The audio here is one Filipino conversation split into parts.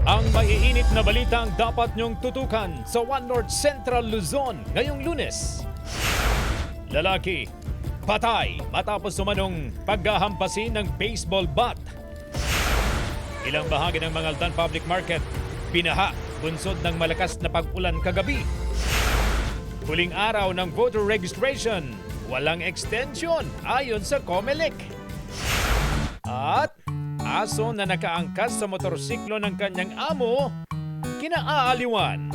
Ang maiinit na balitang dapat niyong tutukan sa One North Central Luzon ngayong Lunes. Lalaki, patay matapos umanong paghahampasin ng baseball bat. Ilang bahagi ng Mangaldan Public Market, binaha bunsod ng malakas na pag-ulan kagabi. Huling araw ng voter registration, walang extension ayon sa COMELEC. At aso na nakaangkas sa motorsiklo ng kanyang amo, kinaaaliwan.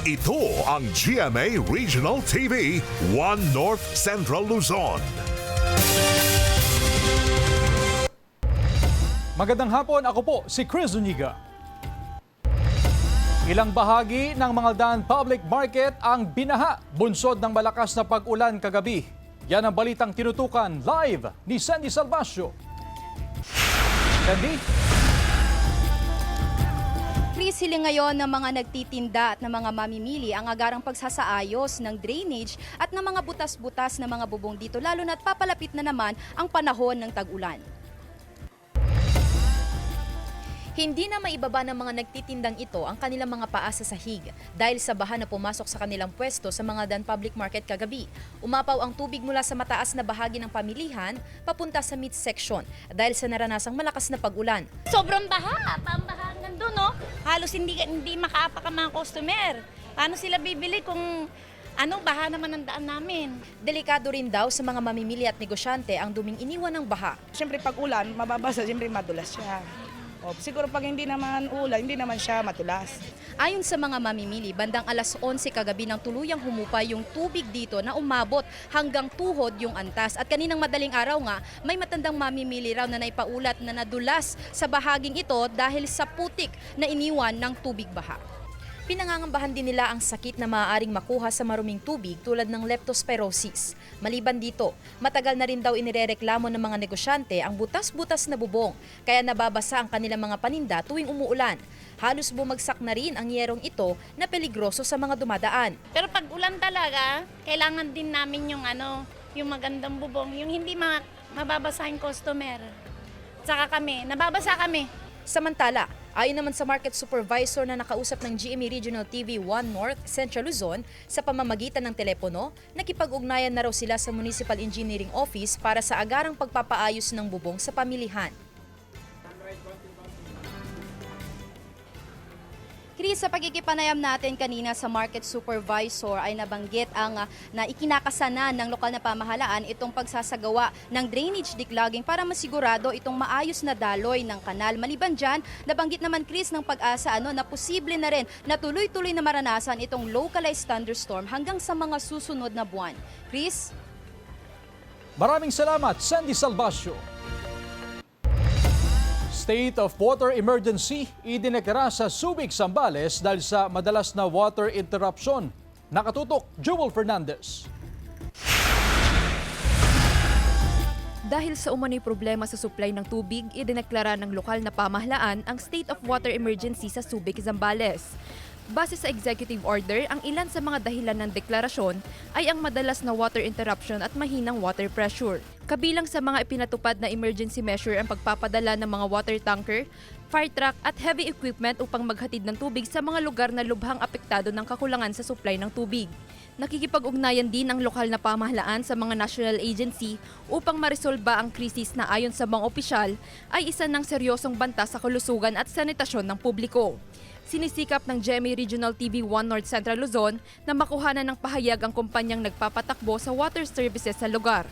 Ito ang GMA Regional TV, One North Central Luzon. Magandang hapon, ako po si Chris Zuniga. Ilang bahagi ng Mangaldan Public Market ang binaha bunsod ng malakas na pag-ulan kagabi. Yan ang balitang tinutukan live ni Sandy Salvacio. Sandy? Chris, hiling ngayon ng mga nagtitinda at ng mga mamimili ang agarang pagsasaayos ng drainage at ng mga butas-butas na mga bubong dito, lalo na't papalapit na naman ang panahon ng tag-ulan. Hindi na maibaba ng mga nagtitindang ito ang kanilang mga paa sa sahig dahil sa baha na pumasok sa kanilang pwesto sa Mangaldan Public Market kagabi. Umapaw ang tubig mula sa mataas na bahagi ng pamilihan papunta sa midsection dahil sa naranasang malakas na pag-ulan. Sobrang baha, pambaha hanggang doon, no? Halos hindi makaapak ang mga customer. Paano sila bibili kung baha naman ang daan namin? Delikado rin daw sa mga mamimili at negosyante ang duming iniwan ng baha. Siyempre pag ulan, mababasa, siyempre madulas siya. O, siguro pag hindi naman ulan, hindi naman siya matulas. Ayon sa mga mamimili, bandang alas 11 kagabi nang tuluyang humupay yung tubig dito na umabot hanggang tuhod yung antas. At kaninang madaling araw nga, may matandang mamimili raw na naipaulat na nadulas sa bahaging ito dahil sa putik na iniwan ng tubig baha. Pinangangambahan din nila ang sakit na maaaring makuha sa maruming tubig tulad ng leptospirosis. Maliban dito, matagal na rin daw inirereklamo ng mga negosyante ang butas-butas na bubong, kaya nababasa ang kanilang mga paninda tuwing umuulan. Halos bumagsak na rin ang yerong ito na peligroso sa mga dumadaan. Pero pag ulan talaga, kailangan din namin yung magandang bubong, yung hindi mababasa yung customer. Saka nababasa kami. Samantala, ayon naman sa market supervisor na nakausap ng GMA Regional TV One North Central Luzon sa pamamagitan ng telepono, nakipag-ugnayan na raw sila sa Municipal Engineering Office para sa agarang pagpapaayos ng bubong sa pamilihan. Chris, sa pagkikipanayam natin kanina sa market supervisor ay nabanggit na ikinakasana ng lokal na pamahalaan itong pagsasagawa ng drainage declogging para masigurado itong maayos na daloy ng kanal. Maliban dyan, nabanggit naman Chris ng Pag-asa na posible na rin na tuloy-tuloy na maranasan itong localized thunderstorm hanggang sa mga susunod na buwan. Chris? Maraming salamat, Sandy Salvacio. State of water emergency idineklara sa Subic, Zambales dahil sa madalas na water interruption. Nakatutok, Joel Fernandez. Dahil sa umano'y problema sa supply ng tubig, idineklara ng lokal na pamahalaan ang state of water emergency sa Subic, Zambales. Base sa executive order, ang ilan sa mga dahilan ng deklarasyon ay ang madalas na water interruption at mahinang water pressure. Kabilang sa mga ipinatupad na emergency measure ang pagpapadala ng mga water tanker, fire truck at heavy equipment upang maghatid ng tubig sa mga lugar na lubhang apektado ng kakulangan sa supply ng tubig. Nakikipag-ugnayan din ang lokal na pamahalaan sa mga national agency upang maresolba ang krisis na ayon sa mga opisyal ay isa ng seryosong banta sa kalusugan at sanitasyon ng publiko. Sinisikap ng GMA Regional TV One North Central Luzon na makuhanan ng pahayag ang kumpanyang nagpapatakbo sa water services sa lugar.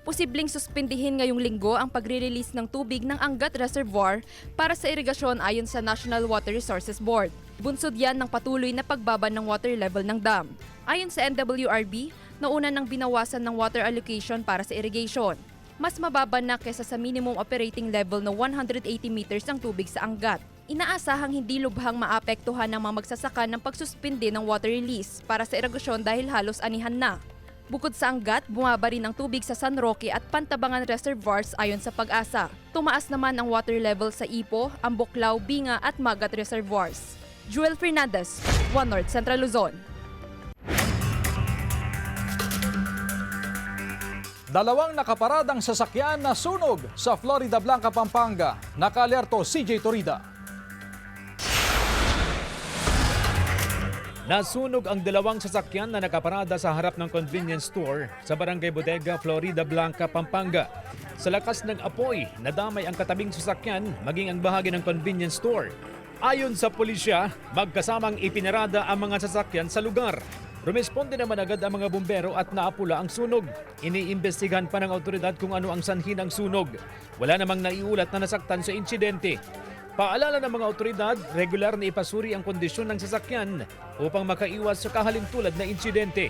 Posibleng suspindihin ngayong linggo ang pagre-release ng tubig ng Angat Reservoir para sa irigasyon ayon sa National Water Resources Board. Bunsod yan ng patuloy na pagbaba ng water level ng dam. Ayon sa NWRB, nauna nang binawasan ng water allocation para sa irrigation. Mas mababa na kesa sa minimum operating level na 180 meters ang tubig sa Angat. Inaasahang hindi lubhang maapektuhan ng mga magsasaka ng pagsuspindi ng water release para sa irigasyon dahil halos anihan na. Bukod sa Angat, bumaba rin ang tubig sa San Roque at Pantabangan reservoirs ayon sa Pag-asa. Tumaas naman ang water level sa Ipo, Amboklao, Binga at Magat reservoirs. Joel Fernandez, One North Central Luzon. Dalawang nakaparadang sasakyan na sunog sa Florida Blanca, Pampanga. Nakaalerto CJ Torida. Nasunog ang dalawang sasakyan na nakaparada sa harap ng convenience store sa Barangay Bodega, Florida Blanca, Pampanga. Sa lakas ng apoy, nadamay ang katabing sasakyan maging ang bahagi ng convenience store. Ayon sa pulisya, magkasamang ipinarada ang mga sasakyan sa lugar. Rumesponde naman agad ang mga bumbero at naapula ang sunog. Iniimbestigahan pa ng otoridad kung ano ang sanhi ng sunog. Wala namang naiulat na nasaktan sa insidente. Paalala ng mga otoridad, regular na ipasuri ang kondisyon ng sasakyan upang makaiwas sa kahalintulad na insidente.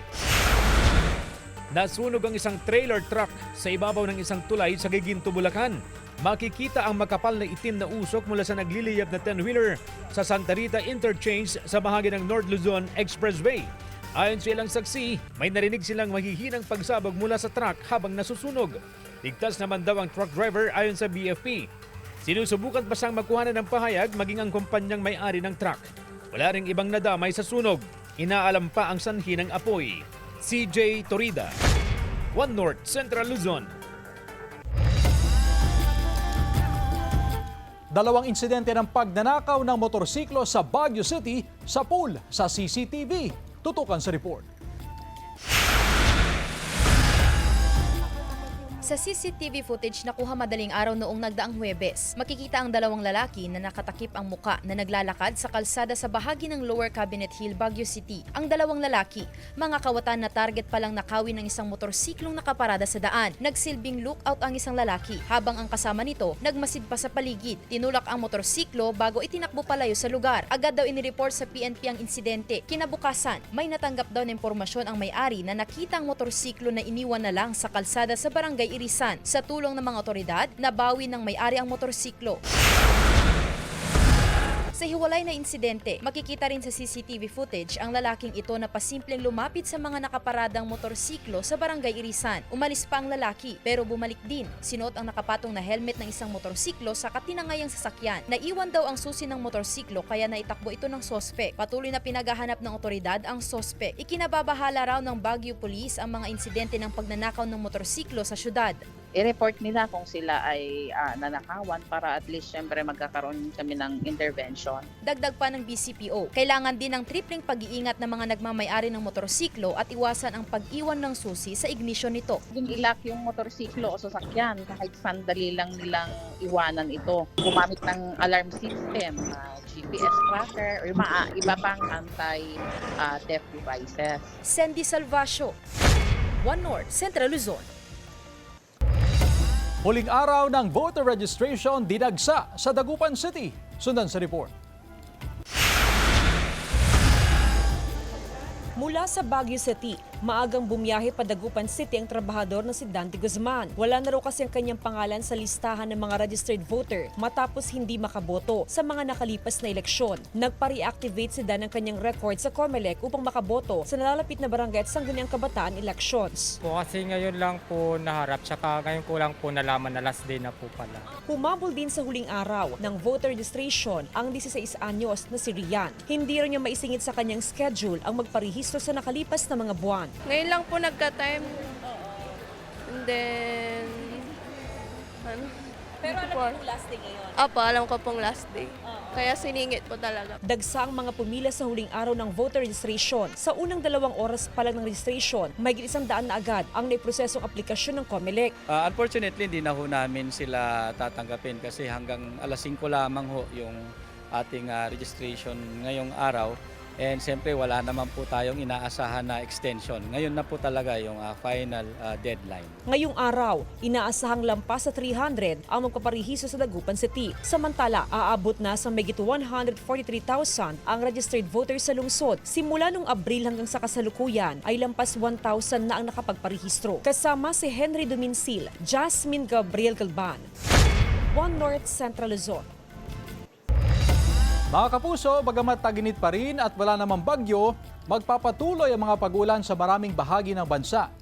Nasunog ang isang trailer truck sa ibabaw ng isang tulay sa Giginto, Bulacan. Makikita ang makapal na itim na usok mula sa nagliliyab na 10-wheeler sa Santa Rita Interchange sa bahagi ng North Luzon Expressway. Ayon sa ilang saksi, may narinig silang mahihinang pagsabog mula sa truck habang nasusunog. Ligtas naman daw ang truck driver ayon sa BFP. Sinusubukan pa siyang magkuhanan ng pahayag maging ang kumpanyang may-ari ng truck. Wala ring ibang nadamay sa sunog. Inaalam pa ang sanhi ng apoy. CJ Torida, One North Central Luzon. Dalawang insidente ng pagnanakaw ng motorsiklo sa Baguio City sa pool sa CCTV. Tutukan sa report. Sa CCTV footage nakuha madaling araw noong nagdaang Huwebes, makikita ang dalawang lalaki na nakatakip ang muka na naglalakad sa kalsada sa bahagi ng Lower Cabinet Hill, Baguio City. Ang dalawang lalaki, mga kawatan na target palang nakawin ng isang motorsiklong nakaparada sa daan. Nagsilbing lookout ang isang lalaki, habang ang kasama nito nagmasid pa sa paligid. Tinulak ang motorsiklo bago itinakbo palayo sa lugar. Agad daw inireport sa PNP ang insidente. Kinabukasan, may natanggap daw ng impormasyon ang may-ari na nakita ang motorsiklo na iniwan na lang sa kalsada sa barangay Irisan. Sa tulong ng mga otoridad, nabawi ng may-ari ang motorsiklo. Sa hiwalay na insidente, makikita rin sa CCTV footage ang lalaking ito na pasimpleng lumapit sa mga nakaparadang motorsiklo sa barangay Irisan. Umalis pa ang lalaki pero bumalik din. Sinuot ang nakapatong na helmet ng isang motorsiklo sa katinangayang sasakyan. Naiwan daw ang susi ng motorsiklo kaya naitakbo ito ng sospek. Patuloy na pinaghahanap ng otoridad ang sospek. Ikinababahala raw ng Baguio Police ang mga insidente ng pagnanakaw ng motorsiklo sa syudad. I-report nila kung sila ay nanakawan para at least syempre magkakaroon kami ng intervention. Dagdag pa ng BCPO, kailangan din ng tripleng pag-iingat ng mga nagmamay-ari ng motorsiklo at iwasan ang pag-iwan ng susi sa ignition nito. Yung ilak yung motorsiklo o sasakyan kahit sandali lang nilang iwanan ito. Gumamit ng alarm system, GPS tracker, o yung mga iba pang anti-theft devices. Sandy Salvacio, One North, Central Luzon. Huling araw ng voter registration dinagsa sa Dagupan City. Sundan sa report. Mula sa Baguio City, maagang bumiyahe pa Dagupan City ang trabahador na si Dante Guzman. Wala na raw kasi ang kanyang pangalan sa listahan ng mga registered voter matapos hindi makaboto sa mga nakalipas na eleksyon. Nagpa-reactivate si Dan ng kanyang record sa COMELEC upang makaboto sa nalalapit na barangay at sangguniang kabataan elections. Po kasi ngayon lang po naharap, tsaka ngayon ko lang po nalaman na last day na po pala. Humabol din sa huling araw ng voter registration ang 16 anyos na si Rian. Hindi rin niya maisingit sa kanyang schedule ang magparehistro sa nakalipas na mga buwan. Ngayon lang po nagka-time. And then, Pero alam mo kung last day ngayon? Opo, alam ko pong last day. Kaya siningit po talaga. Dagsa ang mga pumila sa huling araw ng voter registration. Sa unang 2 oras pa lang ng registration, may 100 na agad ang naiprosesong aplikasyon ng COMELEC. Unfortunately, hindi na ho namin sila tatanggapin kasi hanggang alas 5 lamang ho yung ating registration ngayong araw. And siyempre wala naman po tayong inaasahan na extension. Ngayon na po talaga yung final deadline. Ngayong araw, inaasahang lampas sa 300 ang magpaparehistro sa Dagupan City. Samantala, aabot na sa mahigit 143,000 ang registered voters sa lungsod. Simula nung Abril hanggang sa kasalukuyan ay lampas 1,000 na ang nakapagparehistro. Kasama si Henry Dominsil, Jasmine Gabriel Galban, One North Central Luzon. Mga kapuso, bagamat taginit pa rin at wala namang bagyo, magpapatuloy ang mga pag-ulan sa maraming bahagi ng bansa.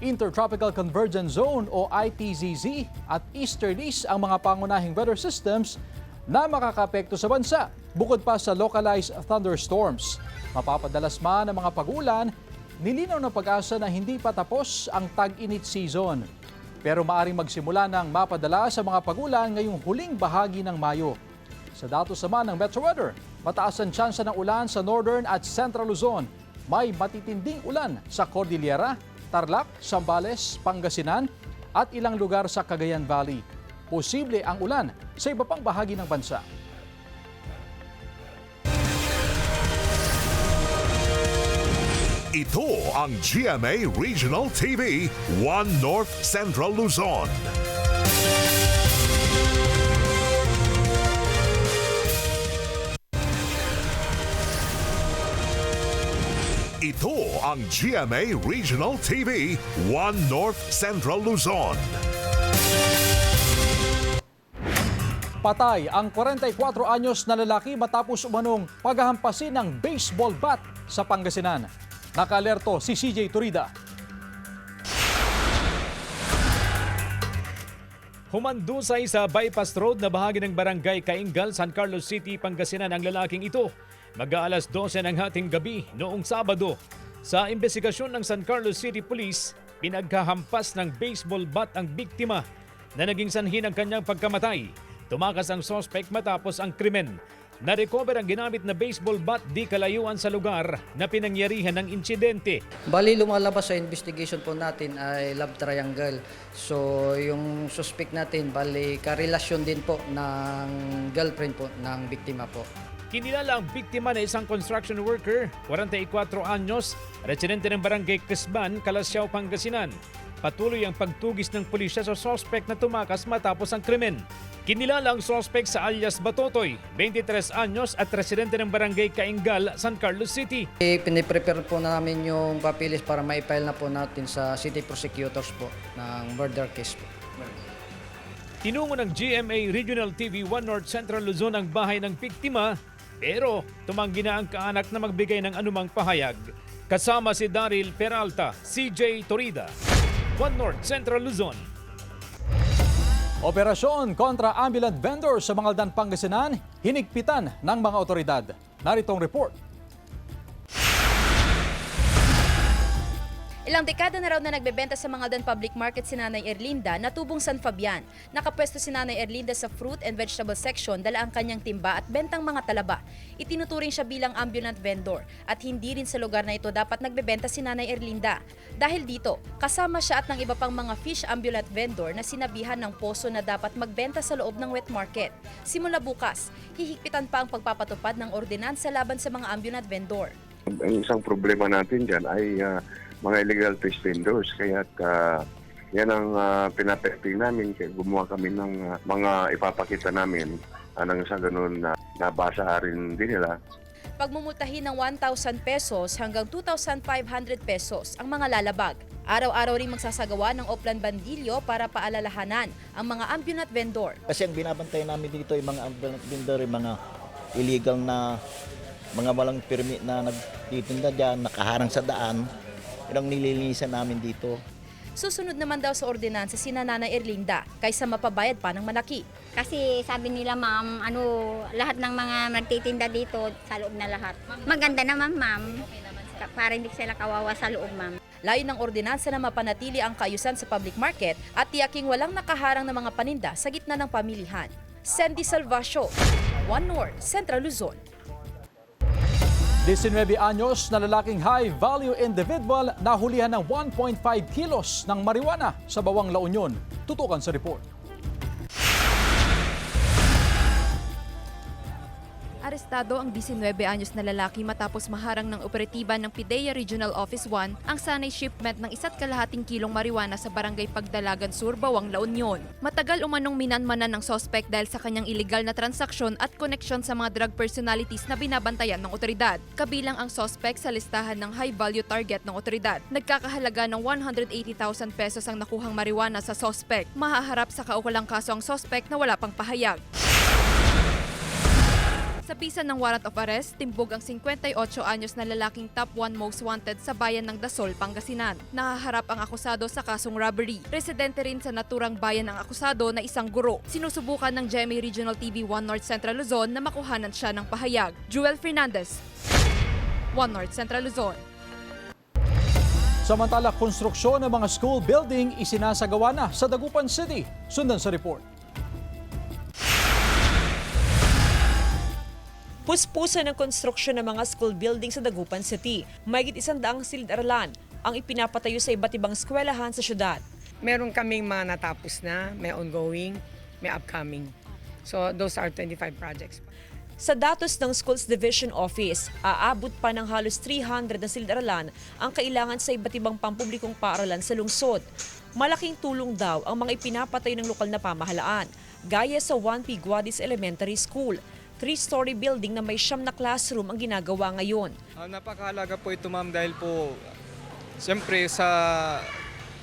Intertropical Convergence Zone o ITZZ at Easterlies ang mga pangunahing weather systems na makakaapekto sa bansa, bukod pa sa localized thunderstorms. Mapapadalas man ang mga pag-ulan, nilinaw ng Pag-asa na hindi pa tapos ang tag-init season. pero maaring magsimula ng mapadala sa mga pagulan ngayong huling bahagi ng Mayo. Sa datos naman ng Metro Weather, mataas ang tsansa ng ulan sa Northern at Central Luzon. May matitinding ulan sa Cordillera, Tarlac, Zambales, Pangasinan at ilang lugar sa Cagayan Valley. Posible ang ulan sa iba pang bahagi ng bansa. Ito ang GMA Regional TV 1 North Central Luzon. Ito ang GMA Regional TV 1 North Central Luzon. Patay ang 44 anyos na lalaki matapos umanong paghahampasin ng baseball bat sa Pangasinan. Naka-alerto si CJ Turida. Humandusay sa bypass road na bahagi ng barangay Kaingal, San Carlos City, Pangasinan ang lalaking ito. Mag-aalas 12 ng hating gabi noong Sabado. Sa investigasyon ng San Carlos City Police, pinagkahampas ng baseball bat ang biktima na naging sanhi ng kanyang pagkamatay. Tumakas ang suspect matapos ang krimen. Na-recover ang ginamit na baseball bat di kalayuan sa lugar na pinangyarihan ng insidente. Bali, lumalabas sa investigation po natin ay love triangle. So, yung suspect natin, bali, karelasyon din po ng girlfriend po ng biktima po. Kinilala ang biktima na isang construction worker, 44 anyos, residente ng barangay Crisban, Calasiao, Pangasinan. Patuloy ang pagtugis ng pulisya sa suspect na tumakas matapos ang krimen. Kinilala ang suspect sa alias Batotoy, 23 anyos at residente ng barangay Kaingal, San Carlos City. Piniprepare po namin yung papilis para ma-file na po natin sa city prosecutors po ng murder case po. Tinungo ng GMA Regional TV 1 North Central Luzon ang bahay ng biktima, pero tumanggi na ang kaanak na magbigay ng anumang pahayag. Kasama si Daryl Peralta, CJ Torida, 1 North Central Luzon. Operasyon kontra ambulant vendors sa Mangaldan, Pangasinan, hinigpitan ng mga otoridad. Narito ang report. Ilang dekada na raw na nagbebenta sa Mangaldan Public Market si Nanay Erlinda na tubong San Fabian. Nakapwesto si Nanay Erlinda sa fruit and vegetable section, dala ang kanyang timba at bentang mga talaba. Itinuturing siya bilang ambulant vendor at hindi rin sa lugar na ito dapat nagbebenta si Nanay Erlinda. Dahil dito, kasama siya at ng iba pang mga fish ambulant vendor na sinabihan ng poso na dapat magbenta sa loob ng wet market. Simula bukas, hihigpitan pa ang pagpapatupad ng ordinansa laban sa mga ambulant vendor. Ang isang problema natin dyan ay mga illegal fish vendors. Kaya yan ang pinapekting namin. Kaya gumawa kami ng mga ipapakita namin nang sa ganun na nabasa rin din nila. Pagmumultahin ng 1,000 pesos hanggang 2,500 pesos ang mga lalabag. Araw-araw rin magsasagawa ng Oplan Bandilyo para paalalahanan ang mga ambulant vendor. Kasi ang binabantay namin dito ay mga ambulant vendor, yung mga illegal na mga walang permit na nagtitinda dyan, nakaharang sa daan. Yun ang nililinisan namin dito. Susunod naman daw sa ordinansa si Nanay Erlinda kaysa mapabayad pa ng malaki. Kasi sabi nila ma'am, lahat ng mga nagtitinda dito sa loob na lahat. Maganda naman ma'am, para hindi sila kawawa sa loob ma'am. Layo ng ordinansa na mapanatili ang kaayusan sa public market at tiyaking walang nakaharang na mga paninda sa gitna ng pamilihan. Sandy Salvacio, 1 North, Central Luzon. 19 anyos na lalaking high-value individual nahulihan ng 1.5 kilos ng marijuana sa Bawang La Union. Tutukan sa report. Arestado ang 19 anyos na lalaki matapos maharang ng operatiba ng PIDEA Regional Office 1 ang sanay shipment ng 1.5 kilong marijuana sa Barangay Pagdalagan Sur, Bawang La Union. Matagal umanong minanmanan ng suspect dahil sa kanyang illegal na transaksyon at koneksyon sa mga drug personalities na binabantayan ng otoridad. Kabilang ang suspect sa listahan ng high-value target ng otoridad. Nagkakahalaga ng 180,000 pesos ang nakuhang marijuana sa suspect. Mahaharap sa kaukulang kaso ang suspect na wala pang pahayag. Sa bisa ng warrant of arrest, timbog ang 58 anyos na lalaking top 1 most wanted sa bayan ng Dasol, Pangasinan. Nahaharap ang akusado sa kasong robbery. Residente rin sa naturang bayan ang akusado na isang guro. Sinusubukan ng GMA Regional TV 1 North Central Luzon na makuhanan siya ng pahayag. Joel Fernandez, 1 North Central Luzon. Samantala, konstruksyon ng mga school building isinasagawa na sa Dagupan City. Sundan sa report. Puspusan ng konstruksyon ng mga school building sa Dagupan City. Mahigit 100 silid-aralan ang ipinapatayo sa iba't ibang eskwelahan sa syudad. Meron kaming mga natapos na, may ongoing, may upcoming. So those are 25 projects. Sa datos ng Schools Division Office, aabot pa ng halos 300 na silid-aralan ang kailangan sa iba't ibang pampublikong paaralan sa lungsod. Malaking tulong daw ang mga ipinapatayo ng lokal na pamahalaan, gaya sa 1P Guadis Elementary School. 3-story building na may 9 na classroom ang ginagawa ngayon. Napakahalaga po ito ma'am dahil po siyempre sa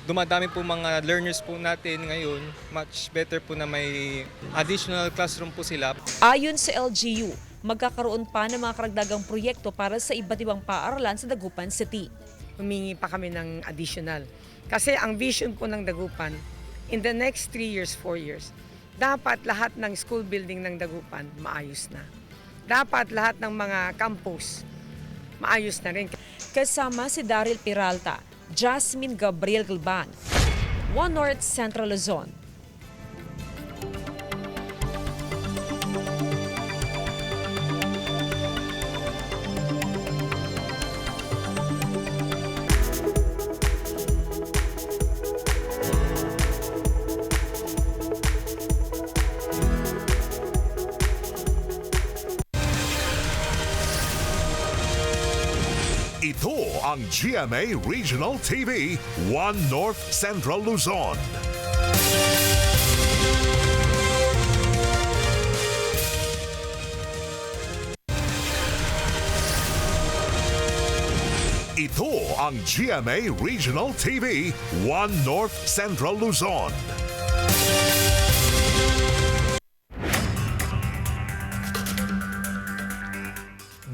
dumadami po mga learners po natin ngayon, much better po na may additional classroom po sila. Ayon sa LGU, magkakaroon pa ng mga karagdagang proyekto para sa iba't ibang paaralan sa Dagupan City. Humingi pa kami ng additional. Kasi ang vision po ng Dagupan, in the next 3 years, 4 years, dapat lahat ng school building ng Dagupan maayos na. Dapat lahat ng mga campus maayos na rin. Kasama si Daryl Peralta, Jasmine Gabriel Galban, One North Central Luzon. Ito ang GMA Regional TV, One North Central Luzon. Ito ang GMA Regional TV, One North Central Luzon.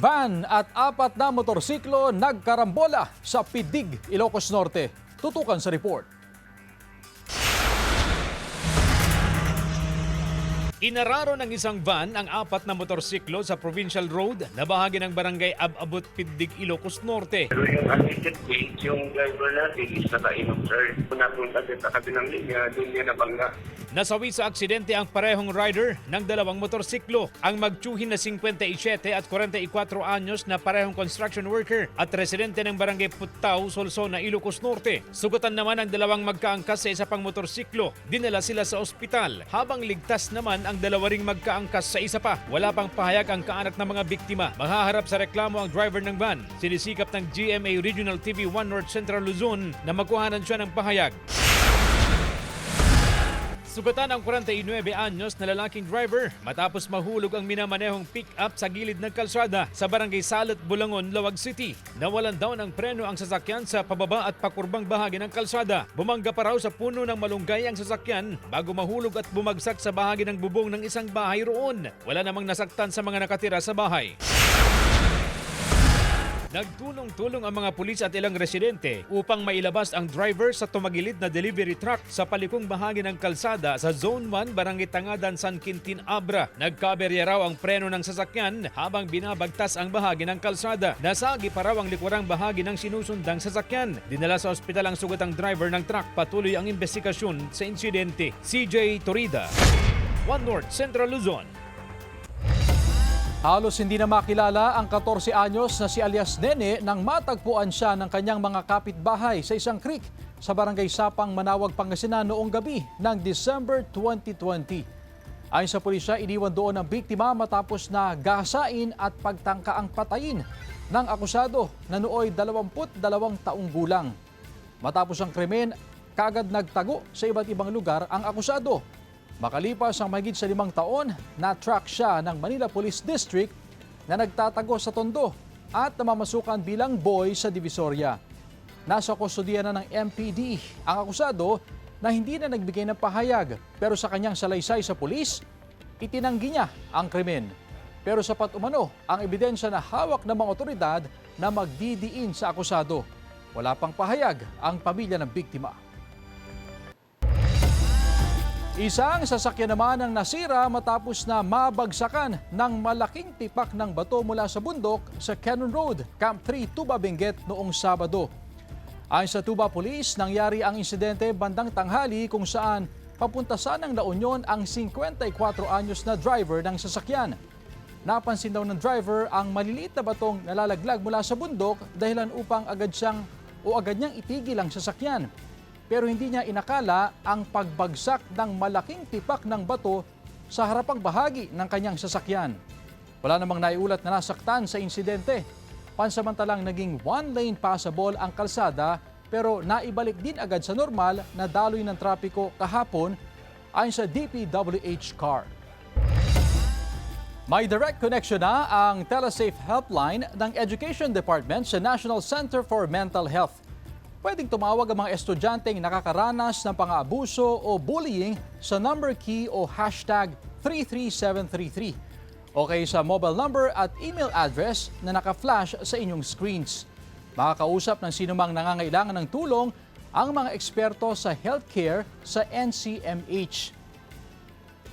Van at 4 na motorsiklo nagkarambola sa Pidig, Ilocos Norte. Tutukan sa report. Inararo ng isang van ang 4 na motorsiklo sa Provincial Road na bahagi ng barangay Ab-Abot, Pidig, Ilocos Norte. Pero yung assisted case, yung driver natin is nakainom, sir. Kung napunta sa kabilang linya, doon niya nabangga. Nasawi sa aksidente ang parehong rider ng 2 motorsiklo. Ang magtsuhin na 57 at 44 anyos na parehong construction worker at residente ng barangay Putao, Solsona, Ilocos Norte. Sugatan naman ang 2 magkaangkas sa isa pang motorsiklo. Dinala sila sa ospital habang ligtas naman ang 2 ring magkaangkas sa isa pa. Wala pang pahayag ang kaanak ng mga biktima. Mahaharap sa reklamo ang driver ng van. Sinisikap ng GMA Regional TV 1 North Central Luzon na makuhanan siya ng pahayag. Sugatan ang 49 anyos na lalaking driver matapos mahulog ang minamanehong pick-up sa gilid ng kalsada sa barangay Salot, Bulangon, Lawag City. Nawalan daw ng preno ang sasakyan sa pababa at pakurbang bahagi ng kalsada. Bumangga pa raw sa puno ng malunggay ang sasakyan bago mahulog at bumagsak sa bahagi ng bubong ng isang bahay roon. Wala namang nasaktan sa mga nakatira sa bahay. Nagtulong-tulong ang mga pulis at ilang residente upang mailabas ang driver sa tumagilid na delivery truck sa palikong bahagi ng kalsada sa Zone 1, Barangay Tangadan, San Quintin, Abra. Nagkaberya raw ang preno ng sasakyan habang binabagtas ang bahagi ng kalsada. Nasagi pa raw ang likurang bahagi ng sinusundang sasakyan. Dinala sa ospital ang sugatang driver ng truck. Patuloy ang investigasyon sa insidente. CJ Torida, One North Central Luzon. Halos hindi na makilala ang 14 anyos na si alias Nene nang matagpuan siya ng kanyang mga kapitbahay sa isang creek sa barangay Sapang, Manawag, Pangasinan noong gabi ng December 2020. Ayon sa pulisya, iniwan doon ang biktima matapos na gahasain at pagtangkaang patayin ng akusado na nooy 22 taong gulang. Matapos ang krimen, kaagad nagtago sa iba't ibang lugar ang akusado. Makalipas ang mahigit sa 5 taon, na-track siya ng Manila Police District na nagtatago sa Tondo at namamasukan bilang boy sa Divisoria. Nasa kustodiya na ng MPD ang akusado na hindi na nagbigay ng pahayag, pero sa kanyang salaysay sa pulis, itinanggi niya ang krimen. Pero sapat umano ang ebidensya na hawak ng mga otoridad na magdidiin sa akusado. Wala pang pahayag ang pamilya ng biktima. Isang sasakyan naman ang nasira matapos na mabagsakan ng malaking tipak ng bato mula sa bundok sa Cannon Road, Camp 3, Tuba, Benguet noong Sabado. Ayon sa Tuba Police, nangyari ang insidente bandang tanghali kung saan papunta sanang La Union ang 54 anyos na driver ng sasakyan. Napansin daw ng driver ang maliliit na batong nalalaglag mula sa bundok dahilan upang agad niyang itigil ang sasakyan. Pero hindi niya inakala ang pagbagsak ng malaking tipak ng bato sa harapang bahagi ng kanyang sasakyan. Wala namang naiulat na nasaktan sa insidente. Pansamantalang naging one-lane passable ang kalsada pero naibalik din agad sa normal na daloy ng trapiko kahapon ayon sa DPWH CAR. May direct connection na ang Telesafe Helpline ng Education Department sa National Center for Mental Health. Pwedeng tumawag ang mga estudyanteng nakakaranas ng pang-aabuso o bullying sa number key o hashtag 33733 o kay sa mobile number at email address na naka-flash sa inyong screens. Makakausap ng sinumang nangangailangan ng tulong ang mga eksperto sa healthcare sa NCMH.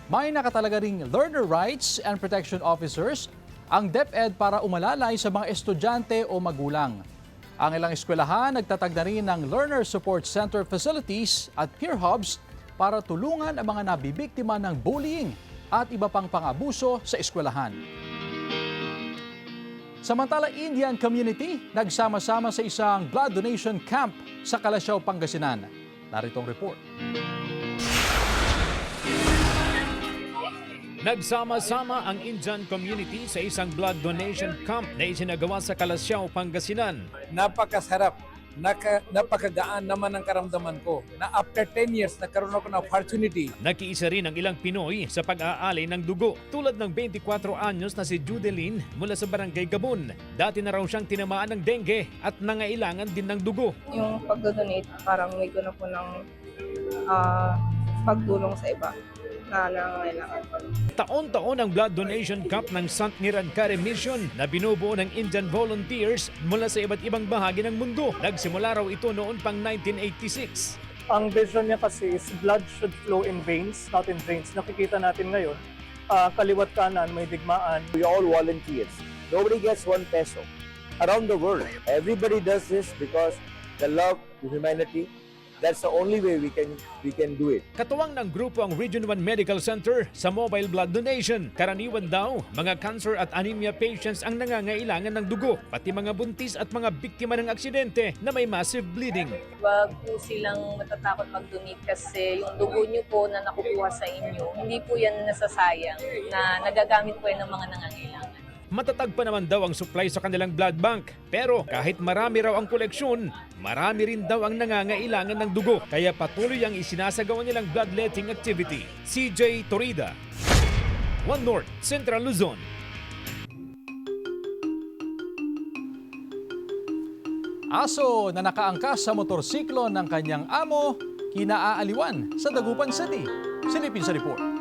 May nakatalaga ring learner rights and protection officers ang DepEd para umalalay sa mga estudyante o magulang. Ang ilang eskwelahan nagtatag na rin ng Learner Support Center facilities at peer hubs para tulungan ang mga nabibiktima ng bullying at iba pang pang-abuso sa eskwelahan. Samantala, Indian community nagsama-sama sa isang blood donation camp sa Calasiao, Pangasinan. Narito ang report. Nagsama-sama ang Indian community sa isang blood donation camp na isinagawa sa Calasiao, Pangasinan. Napakasarap, napakagaan naman ang karamdaman ko na after 10 years nagkaroon ako ng opportunity. Nakiisa rin ang ilang Pinoy sa pag-aalay ng dugo tulad ng 24 anyos na si Judeline mula sa Barangay Gabon. Dati na raw siyang tinamaan ng dengue at nangailangan din ng dugo. Yung pag-donate, parang may ko na po ng pagtulong sa iba na nangangailangan pa. Taon-taon ang blood donation camp ng Sant Nirankare Mission na binubuo ng Indian volunteers mula sa iba't ibang bahagi ng mundo. Nagsimula raw ito noon pang 1986. Ang vision niya kasi is blood should flow in veins, not in drains. Nakikita natin ngayon, kaliwat kanan may digmaan. We all volunteers. Nobody gets 1 peso. Around the world, everybody does this because the love, the humanity. That's the only way we can do it. Katuwang ng grupo ang Region 1 Medical Center sa mobile blood donation. Karaniwan daw, mga cancer at anemia patients ang nangangailangan ng dugo, pati mga buntis at mga biktima ng aksidente na may massive bleeding. Wag po silang matatakot mag-donate kasi yung dugo nyo po na nakukuha sa inyo, hindi po yan nasasayang na nagagamit po yan ng mga nangangailangan. Matatag pa naman daw ang supply sa kanilang blood bank. Pero kahit marami raw ang koleksyon, marami rin daw ang nangangailangan ng dugo. Kaya patuloy ang isinasagawa nilang bloodletting activity. CJ Torida, One North, Central Luzon. Aso na nakaangkas sa motorsiklo ng kanyang amo, kinaaaliwan sa Dagupan City. Silipin sa report.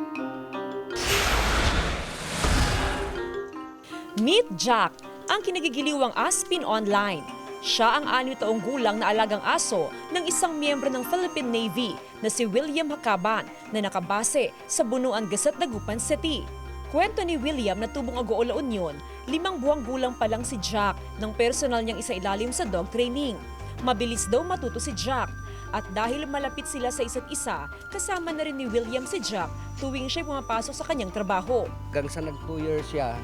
Meet Jack, ang kinagigiliwang aspin online. Siya ang 6 taong gulang na alagang aso ng isang miyembro ng Philippine Navy na si William Hakaban na nakabase sa Bunuan Gasat, Dagupan City. Kwento ni William na tubong Agoo, La Union, 5 buwang gulang pa lang si Jack nang personal niyang isailalim sa dog training. Mabilis daw matuto si Jack at dahil malapit sila sa isa't isa, kasama na rin ni William si Jack tuwing siya pumapasok sa kanyang trabaho. Hanggang sa nag 2 years siya,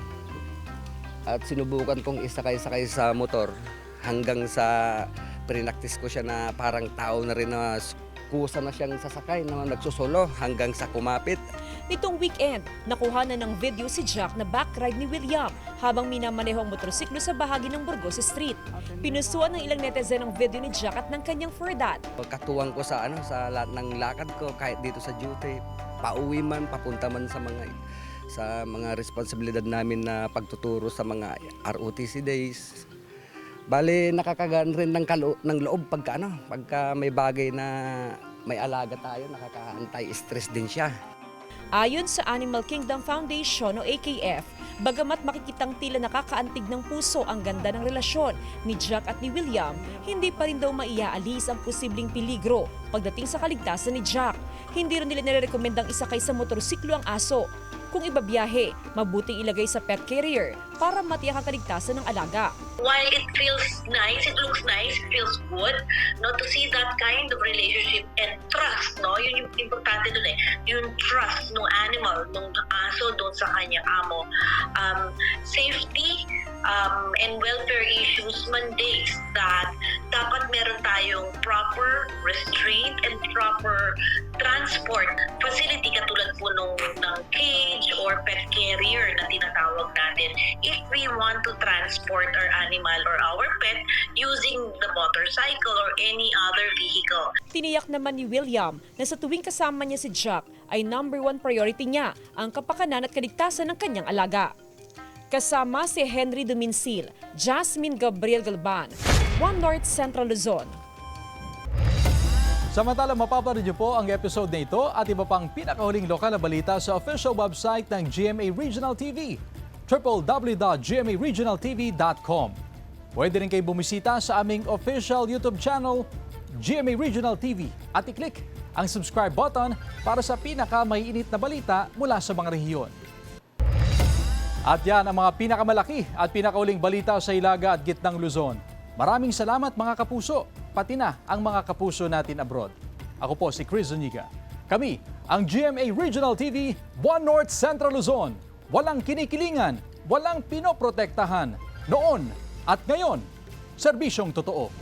at sinubukan kong isakay-sakay sa motor hanggang sa prinaktis ko siya na parang tao na rin na kusa na siyang sasakay na nagsusolo hanggang sa kumapit. Nitong weekend, nakuha na ng video si Jack na backride ni William habang minamaneho ang motorsiklo sa bahagi ng Burgos Street. Pinusuan ng ilang netizen ang video ni Jack at ng kanyang furdat. Katuwang ko sa lahat ng lakad ko kahit dito sa duty, pauwi man, papunta man sa mga responsibilidad namin na pagtuturo sa mga ROTC days. Bale, nakakagaan rin ng loob pagka may bagay na may alaga tayo, nakaka-anti-stress din siya. Ayon sa Animal Kingdom Foundation o AKF, bagamat makikitang tila nakakaantig ng puso ang ganda ng relasyon ni Jack at ni William, hindi pa rin daw maiaalis ang posibleng peligro pagdating sa kaligtasan ni Jack. Hindi rin nila nirekomendang isakay sa motorsiklo ang aso. Kung ibabiyahe, mabuting ilagay sa pet carrier para matiyak ang kaligtasan ng alaga. While it feels nice, it looks nice, it feels good, no, to see that kind of relationship and trust, no, yun yung importante dun yung trust ng animal, ng aso doon sa kanyang amo. Safety and welfare issues mandates that dapat meron tayong proper restraint and proper transport facility katulad po ng cage or pet carrier na tinatawag natin if we want to transport our animal or our pet using the motorcycle or any other vehicle. Tiniyak naman ni William na sa tuwing kasama niya si Jack ay number 1 priority niya ang kapakanan at kaligtasan ng kanyang alaga. Kasama si Henry Dominsil, Jasmine Gabriel Galban, One North Central Luzon. Samantala, mapapanood niyo po ang episode na ito at iba pang pinakahuling lokal na balita sa official website ng GMA Regional TV, www.gmaregionaltv.com. Pwede rin kayo bumisita sa aming official YouTube channel, GMA Regional TV, at i-click ang subscribe button para sa pinakamaiinit na balita mula sa mga rehiyon. At yan ang mga pinakamalaki at pinakauling balita sa Ilaga at Gitnang Luzon. Maraming salamat mga kapuso, pati na ang mga kapuso natin abroad. Ako po si Chris Zuniga. Kami ang GMA Regional TV, One North Central Luzon. Walang kinikilingan, walang pinoprotektahan. Noon at ngayon, serbisyong totoo.